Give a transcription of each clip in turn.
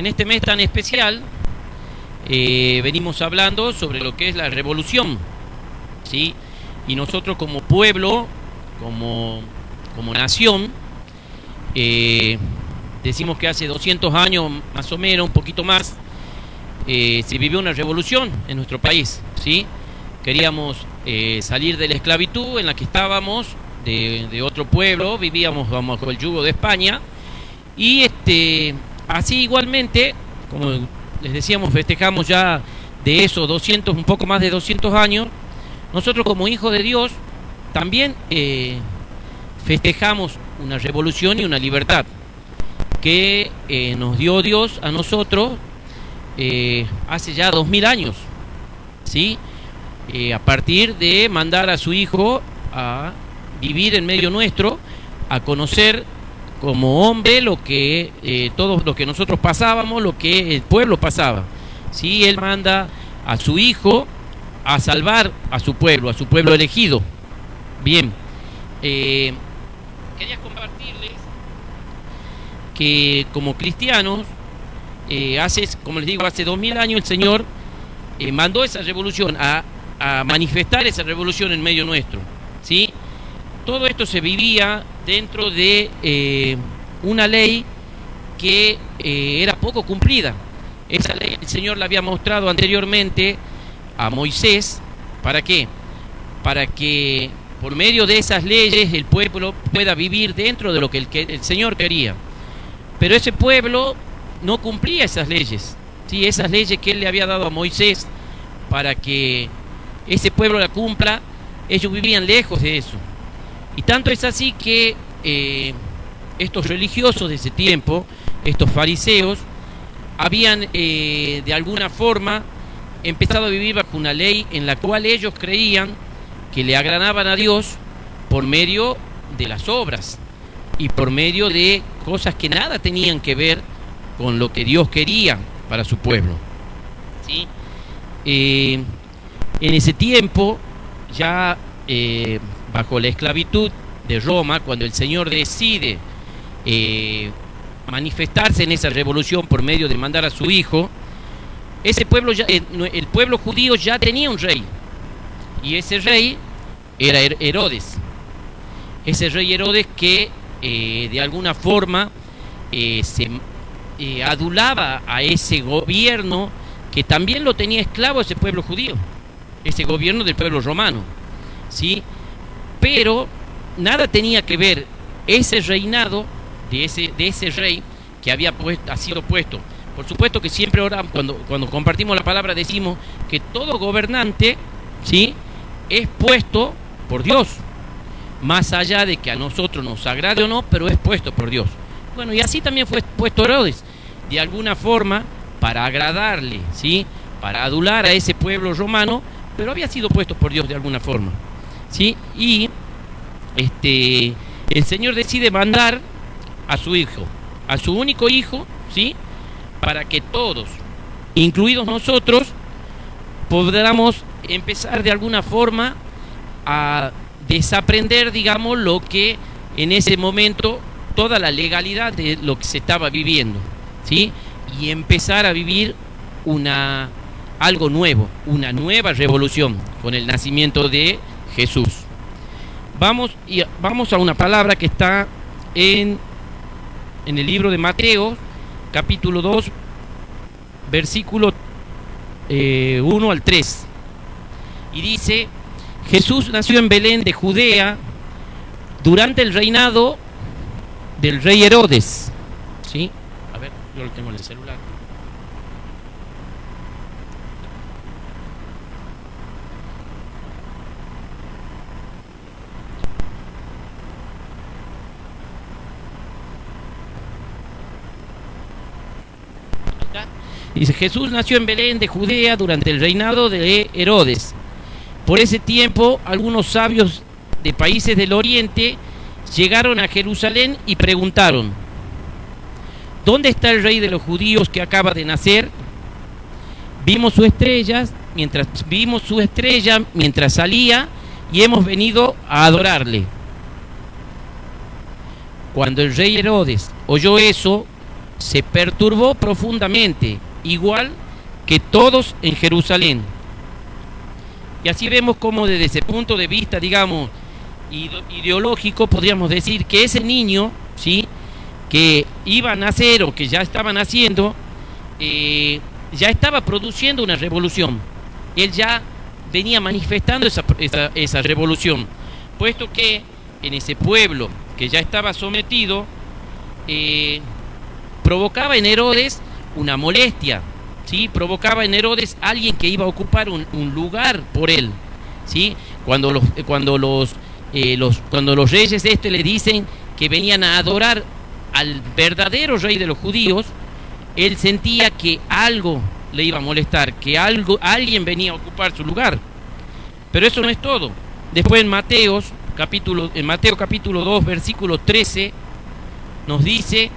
En este mes tan especial venimos hablando sobre lo que es la revolución, ¿sí? Y nosotros como pueblo, como nación, decimos que hace 200 años más o menos, un poquito más, se vivió una revolución en nuestro país, ¿sí? Queríamos salir de la esclavitud en la que estábamos, de otro pueblo, vivíamos bajo el yugo de España, y así igualmente, como les decíamos, festejamos ya de esos 200, un poco más de 200 años, nosotros como hijos de Dios también festejamos una revolución y una libertad que nos dio Dios a nosotros hace ya 2000 años, ¿sí? A partir de mandar a su Hijo a vivir en medio nuestro, a conocer como hombre lo que todo lo que nosotros pasábamos, lo que el pueblo pasaba, ¿sí? Él manda a su Hijo a salvar a su pueblo elegido. Bien, quería compartirles que como cristianos, como les digo, hace 2000 años el Señor mandó esa revolución a manifestar esa revolución en medio nuestro, ¿sí? Todo esto se vivía dentro de una ley que era poco cumplida. Esa ley el Señor la había mostrado anteriormente a Moisés. ¿Para qué? Para que por medio de esas leyes el pueblo pueda vivir dentro de lo que el Señor quería. Pero ese pueblo no cumplía esas leyes, ¿sí? Esas leyes que Él le había dado a Moisés para que ese pueblo la cumpla, ellos vivían lejos de eso. Y tanto es así que estos religiosos de ese tiempo, estos fariseos, habían de alguna forma empezado a vivir bajo una ley en la cual ellos creían que le agradaban a Dios por medio de las obras y por medio de cosas que nada tenían que ver con lo que Dios quería para su pueblo, ¿sí? En ese tiempo, ya bajo la esclavitud de Roma, cuando el Señor decide manifestarse en esa revolución por medio de mandar a su Hijo, ese pueblo el pueblo judío ya tenía un rey, y ese rey era Herodes. Ese rey Herodes que de alguna forma se adulaba a ese gobierno que también lo tenía esclavo ese pueblo judío, ese gobierno del pueblo romano, ¿sí? Pero nada tenía que ver ese reinado de ese rey que ha sido puesto. Por supuesto que siempre ahora cuando compartimos la palabra decimos que todo gobernante, ¿sí?, es puesto por Dios, más allá de que a nosotros nos agrade o no, pero es puesto por Dios. Bueno, y así también fue puesto Herodes, de alguna forma para agradarle, ¿sí?, para adular a ese pueblo romano, pero había sido puesto por Dios de alguna forma, ¿sí? Y el Señor decide mandar a su Hijo, a su único Hijo, ¿sí?, para que todos, incluidos nosotros, podamos empezar de alguna forma a desaprender, digamos, lo que en ese momento, toda la legalidad de lo que se estaba viviendo, ¿sí?, y empezar a vivir algo nuevo, una nueva revolución con el nacimiento de Jesús. Vamos a una palabra que está en el libro de Mateo, capítulo 2, versículo 1 al 3. Y dice: Jesús nació en Belén de Judea durante el reinado del rey Herodes, ¿sí? A ver, yo lo tengo en el celular. Dice: Jesús nació en Belén de Judea durante el reinado de Herodes. Por ese tiempo, algunos sabios de países del oriente llegaron a Jerusalén y preguntaron: ¿dónde está el rey de los judíos que acaba de nacer? Vimos su estrella mientras salía y hemos venido a adorarle. Cuando el rey Herodes oyó eso, se perturbó profundamente, igual que todos en Jerusalén. Y así vemos cómo desde ese punto de vista, digamos, ideológico, podríamos decir que ese niño, ¿sí?, que iba a nacer o que ya estaba naciendo, ya estaba produciendo una revolución. Él ya venía manifestando esa revolución, puesto que en ese pueblo que ya estaba sometido, provocaba en Herodes una molestia, ¿sí? Provocaba en Herodes alguien que iba a ocupar un lugar por él, ¿sí? Cuando los reyes le dicen que venían a adorar al verdadero rey de los judíos, él sentía que algo le iba a molestar, que alguien venía a ocupar su lugar. Pero eso no es todo. Después en Mateo capítulo 2, versículo 13, nos dice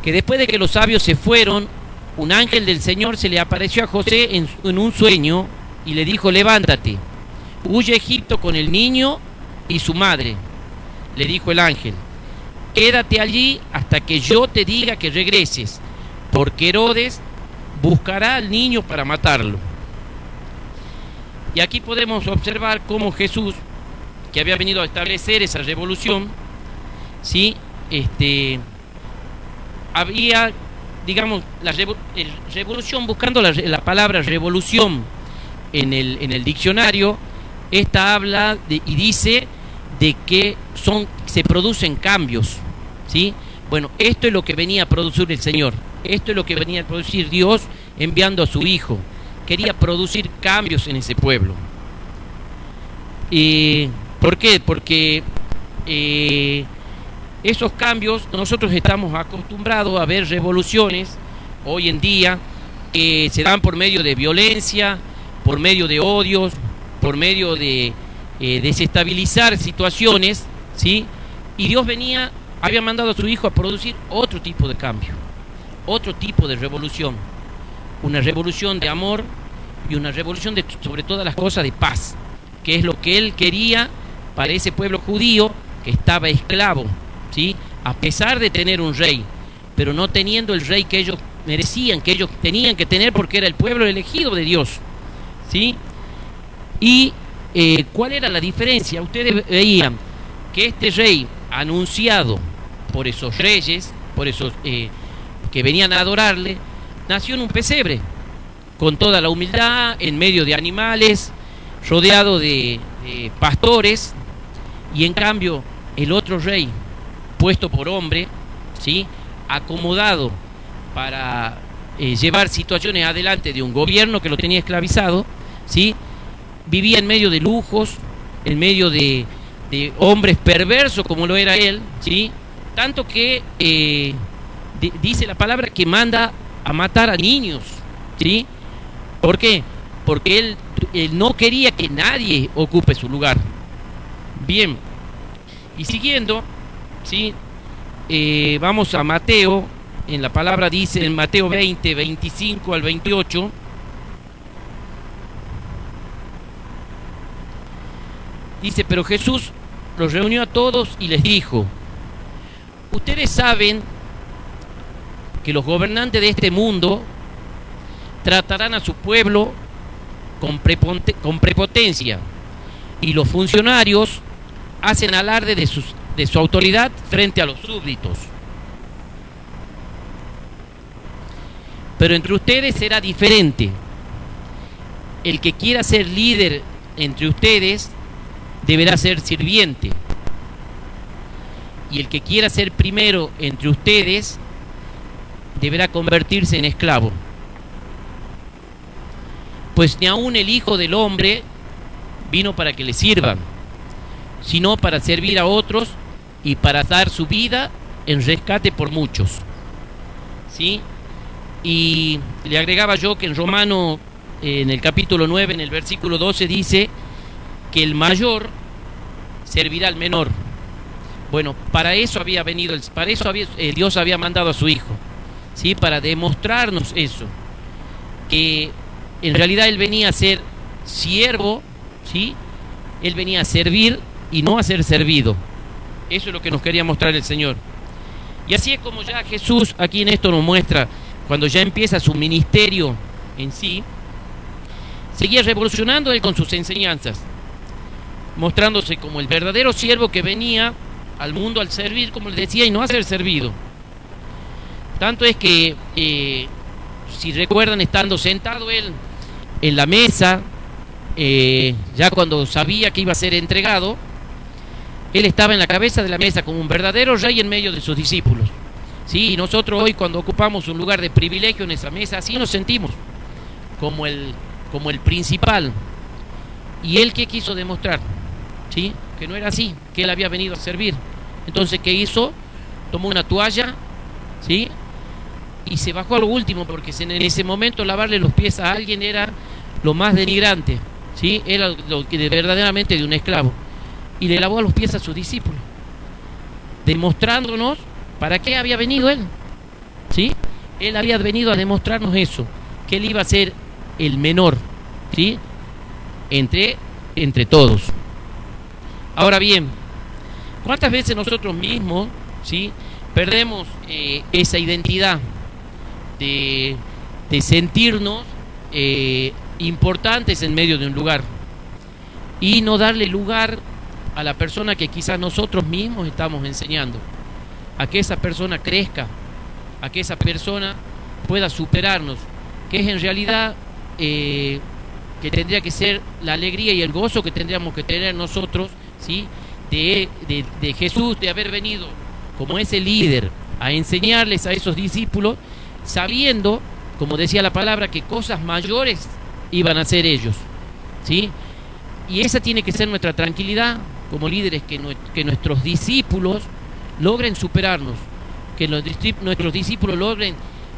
que después de que los sabios se fueron, un ángel del Señor se le apareció a José en un sueño y le dijo: levántate, huye a Egipto con el niño y su madre. Le dijo el ángel: quédate allí hasta que yo te diga que regreses, porque Herodes buscará al niño para matarlo. Y aquí podemos observar cómo Jesús, que había venido a establecer esa revolución, ¿sí?, había, digamos, la revolución, buscando la palabra revolución en el diccionario, esta habla y dice de que se producen cambios, ¿sí? Bueno, esto es lo que venía a producir el Señor, esto es lo que venía a producir Dios enviando a su Hijo. Quería producir cambios en ese pueblo. ¿Por qué? Porque esos cambios, nosotros estamos acostumbrados a ver revoluciones hoy en día que se dan por medio de violencia, por medio de odios, por medio de desestabilizar situaciones, ¿sí? Y Dios había mandado a su Hijo a producir otro tipo de cambio, otro tipo de revolución, una revolución de amor y una revolución sobre todas las cosas de paz, que es lo que Él quería para ese pueblo judío que estaba esclavo, ¿sí?, a pesar de tener un rey, pero no teniendo el rey que ellos merecían, que ellos tenían que tener, porque era el pueblo elegido de Dios, ¿sí? Y ¿cuál era la diferencia? Ustedes veían que este rey anunciado por esos reyes, por esos que venían a adorarle, nació en un pesebre, con toda la humildad, en medio de animales, rodeado de pastores. Y en cambio el otro rey, puesto por hombre, ¿sí?, acomodado para llevar situaciones adelante de un gobierno que lo tenía esclavizado, ¿sí?, vivía en medio de lujos, en medio de hombres perversos como lo era él, ¿sí?, tanto que dice la palabra que manda a matar a niños, ¿sí? ¿Por qué? Porque él no quería que nadie ocupe su lugar. Bien, y siguiendo, ¿sí?, vamos a Mateo. En la palabra dice en Mateo 20, 25 al 28, dice: pero Jesús los reunió a todos y les dijo: ustedes saben que los gobernantes de este mundo tratarán a su pueblo con prepotencia, y los funcionarios hacen alarde de su autoridad frente a los súbditos. Pero entre ustedes será diferente. El que quiera ser líder entre ustedes deberá ser sirviente, y el que quiera ser primero entre ustedes deberá convertirse en esclavo. Pues ni aun el Hijo del Hombre vino para que le sirvan, sino para servir a otros y para dar su vida en rescate por muchos. ¿Sí? Y le agregaba yo que en Romano, en el capítulo 9, en el versículo 12, dice que el mayor servirá al menor. Bueno, para eso había venido, Dios había mandado a su Hijo, ¿sí?, para demostrarnos eso, que en realidad Él venía a ser siervo, ¿sí?, Él venía a servir y no a ser servido. Eso es lo que nos quería mostrar el Señor. Y así es como ya Jesús aquí en esto nos muestra, cuando ya empieza su ministerio en sí, seguía revolucionando él con sus enseñanzas, mostrándose como el verdadero siervo que venía al mundo al servir, como les decía, y no a ser servido. Tanto es que, si recuerdan, estando sentado él en la mesa, ya cuando sabía que iba a ser entregado, él estaba en la cabeza de la mesa como un verdadero rey en medio de sus discípulos. Sí, y nosotros hoy, cuando ocupamos un lugar de privilegio en esa mesa, así nos sentimos, como el principal. ¿Y él qué quiso demostrar? ¿Sí? Que no era así, que él había venido a servir. Entonces, ¿qué hizo? Tomó una toalla, ¿sí?, y se bajó a lo último, porque en ese momento lavarle los pies a alguien era lo más denigrante, ¿sí? Era lo que verdaderamente de un esclavo. Y le lavó los pies a sus discípulos, demostrándonos para qué había venido él, ¿sí? Él había venido a demostrarnos eso, que él iba a ser el menor, ¿sí?, entre todos. Ahora bien, ¿cuántas veces nosotros mismos, ¿sí?, perdemos esa identidad de sentirnos importantes en medio de un lugar y no darle lugar a la persona que quizás nosotros mismos estamos enseñando, a que esa persona crezca, a que esa persona pueda superarnos, que es en realidad que tendría que ser la alegría y el gozo que tendríamos que tener nosotros, ¿sí?, de Jesús, de haber venido como ese líder a enseñarles a esos discípulos, sabiendo, como decía la palabra, que cosas mayores iban a hacer ellos, ¿sí? Y esa tiene que ser nuestra tranquilidad como líderes, que nuestros discípulos logren superarnos, que nuestros discípulos logren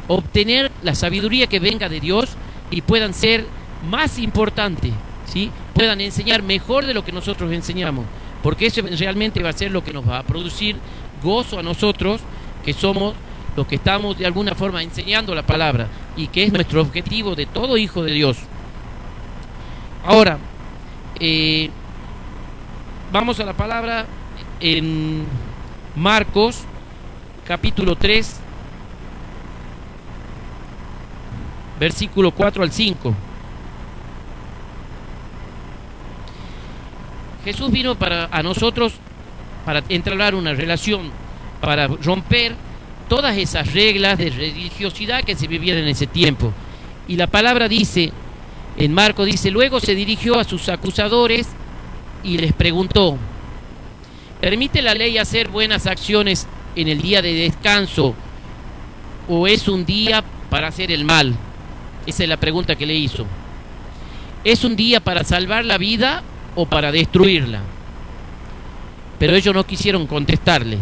obtener la sabiduría que venga de Dios y puedan ser más importantes, ¿sí?, puedan enseñar mejor de lo que nosotros enseñamos, porque eso realmente va a ser lo que nos va a producir gozo a nosotros, que somos los que estamos de alguna forma enseñando la palabra, y que es nuestro objetivo de todo hijo de Dios. Ahora, vamos a la palabra en Marcos capítulo 3, versículo 4 al 5. Jesús vino a nosotros para entablar una relación, para romper todas esas reglas de religiosidad que se vivían en ese tiempo. Y la palabra dice, en Marcos dice, luego se dirigió a sus acusadores y les preguntó, ¿permite la ley hacer buenas acciones en el día de descanso o es un día para hacer el mal? Esa es la pregunta que le hizo. ¿Es un día para salvar la vida o para destruirla? Pero ellos no quisieron contestarle.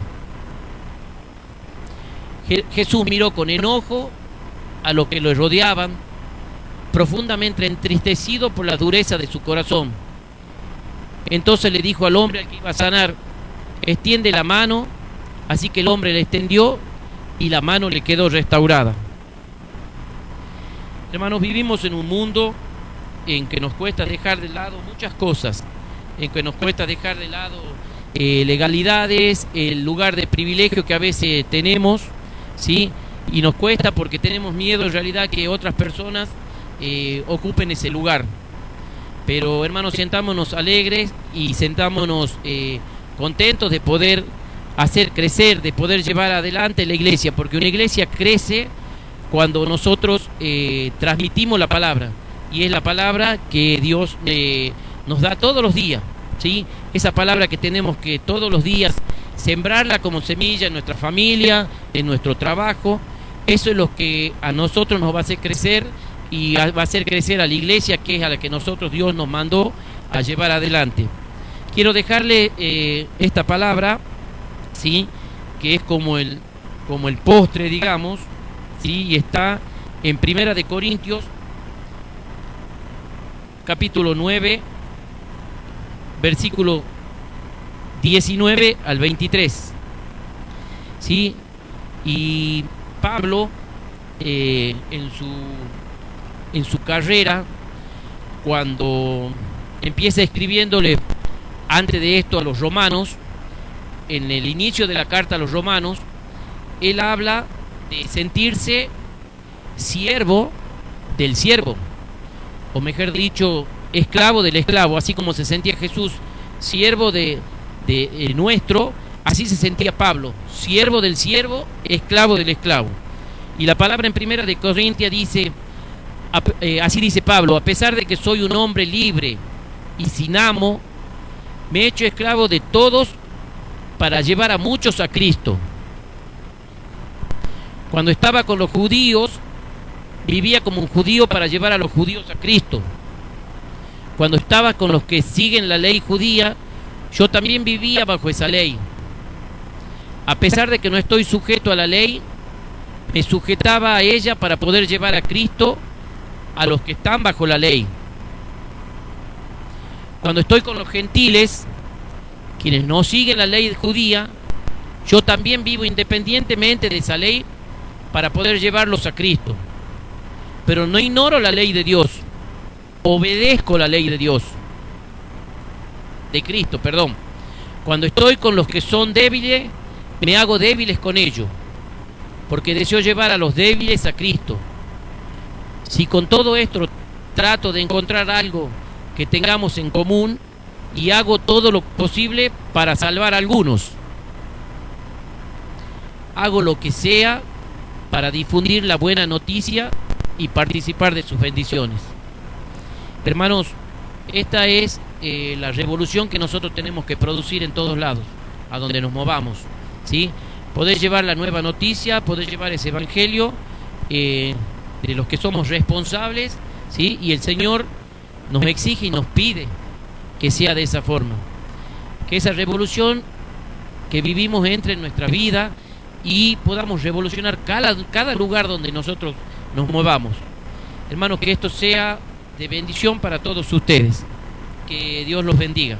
Jesús miró con enojo a los que lo rodeaban, profundamente entristecido por la dureza de su corazón. Entonces le dijo al hombre al que iba a sanar, extiende la mano. Así que el hombre le extendió y la mano le quedó restaurada. Hermanos, vivimos en un mundo en que nos cuesta dejar de lado muchas cosas, en que nos cuesta dejar de lado legalidades, el lugar de privilegio que a veces tenemos, ¿sí? Y nos cuesta porque tenemos miedo en realidad que otras personas ocupen ese lugar. Pero hermanos, sentámonos alegres y sentámonos contentos de poder hacer crecer, de poder llevar adelante la iglesia, porque una iglesia crece cuando nosotros transmitimos la palabra, y es la palabra que Dios nos da todos los días, ¿sí? Esa palabra que tenemos que todos los días sembrarla como semilla en nuestra familia, en nuestro trabajo. Eso es lo que a nosotros nos va a hacer crecer y va a hacer crecer a la iglesia, que es a la que nosotros Dios nos mandó a llevar adelante. Quiero dejarle esta palabra, ¿sí?, que es como el postre, digamos, ¿sí?, y está en Primera de Corintios capítulo 9, versículo 19 al 23, ¿sí? Y Pablo en su carrera, cuando empieza escribiéndole antes de esto a los romanos, en el inicio de la carta a los romanos, él habla de sentirse siervo del siervo, o mejor dicho, esclavo del esclavo, así como se sentía Jesús, siervo de nuestro, así se sentía Pablo, siervo del siervo, esclavo del esclavo. Y la palabra en Primera de Corintios dice, así dice Pablo: a pesar de que soy un hombre libre y sin amo, me he hecho esclavo de todos para llevar a muchos a Cristo. Cuando estaba con los judíos, vivía como un judío para llevar a los judíos a Cristo. Cuando estaba con los que siguen la ley judía, yo también vivía bajo esa ley. A pesar de que no estoy sujeto a la ley, me sujetaba a ella para poder llevar a Cristo a los que están bajo la ley. Cuando estoy con los gentiles, quienes no siguen la ley judía, yo también vivo independientemente de esa ley para poder llevarlos a Cristo. Pero no ignoro la ley de Dios, obedezco la ley de Dios, de Cristo, perdón. Cuando estoy con los que son débiles, me hago débiles con ellos, porque deseo llevar a los débiles a Cristo. Si con todo esto trato de encontrar algo que tengamos en común, y hago todo lo posible para salvar a algunos, hago lo que sea para difundir la buena noticia y participar de sus bendiciones. Hermanos, esta es la revolución que nosotros tenemos que producir en todos lados, a donde nos movamos, ¿sí? Poder llevar la nueva noticia, poder llevar ese evangelio de los que somos responsables, ¿sí? Y el Señor nos exige y nos pide que sea de esa forma, que esa revolución que vivimos entre en nuestra vida y podamos revolucionar cada lugar donde nosotros nos movamos. Hermanos, que esto sea de bendición para todos ustedes. Que Dios los bendiga.